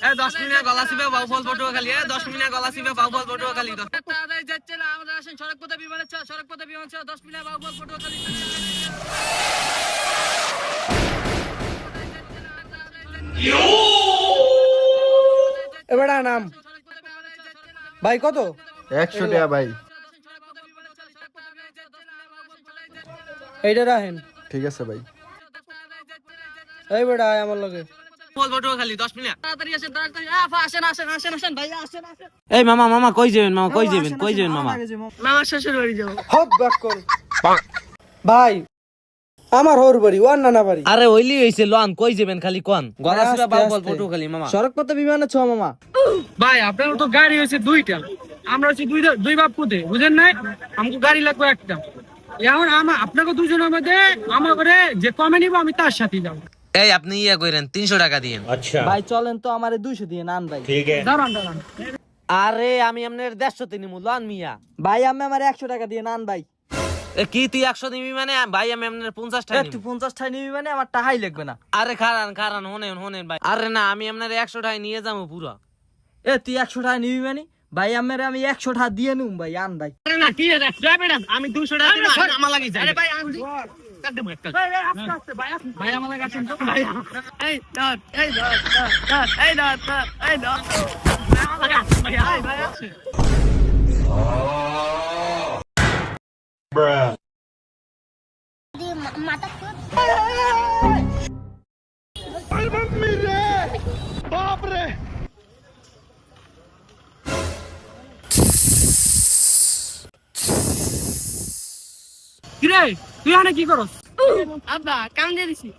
10 minute গলা চিপে Bauphal Patuakhali 10 minute গলা চিপে বাউফল পটুয়াখালী তাড়াতাড়ি যাচ্ছে না আমাদের আসেন সড়কপথে বিমানে 10 মিনিট বাউফল পটুয়াখালী এবারে নাম ভাই কত 100 টাকা ভাই। এইটা রাখেন। ঠিক আছে ভাই। এই বেটা আমার লগে বাউফল পটুয়াখালী 10 মিনিট তাড়াতাড়ি আসেন তাড়াতাড়ি আসেন ভাই আসেন এই মামা কই যাবেন মামা মামা শ্বশুর বাড়ি যাও হপ ব্যাক কর ভাই আমার হোর বাড়ি ওয়ান না বাড়ি। আরে ওইলি হইছে লন কই যাবেন খালি কোন গলা চিপে বাউফল পটুয়াখালী মামা সড়ক পথে বিমানে ছ মামা। ভাই আপনার তো গাড়ি হয়েছে দুইটা, আমরা হচ্ছে দুই বাপ পুতে বুঝেন নাই, আমাকে গাড়ি লাগবে একটা। এখন আপনাকে দুজনের মধ্যে আমার করে যে কমে নিবো আমি তার সাথে যাবো। এই আপনি ইয়া কইরেন 300 টাকা দিয়েন। ভাই চলেন তো আমারে 200 দিয়ে নান ভাই। দাঁড়ান আরে আমি আপনার 150 তে নিমু লন মিয়া। ভাই আমি আমার 100 টাকা দিয়ে নান ভাই। এ কি তুই 100 দিবি মানে ভাই আমি আপনার 50 টাকা একটু নিমু। 50 টাকা নিবি মানে আমার টাকাই লাগবে না। আরে খারান হোনেন ভাই। আরে না আমি আপনার 100 টাকা নিয়ে যাবো পুরো। এ তুই 100 টাকা নিবি মানে ভাই আমারে আমি 100 টাকা দিয়ে নিউম ভাই আন ভাই। আরে না কি রে ম্যাডাম আমি 200 টাকা দিব আমার লাগি যায়। আরে ভাই আমি কাট দেব একটা। আস্তে ভাই আমার লাগি আছেন তো ভাই। এই দাঁত আমার লাগি আছেন ভাই আছে। কিরে তুই আনে কি করস? আব্বা কাম দিয়ে দিছি।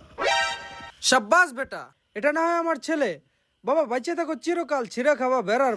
শাবাশ বেটা, এটা না হয় আমার ছেলে। বাবা বাচ্চা থাকো চিরকাল ছিঁড়া খাওয়া বেড়ার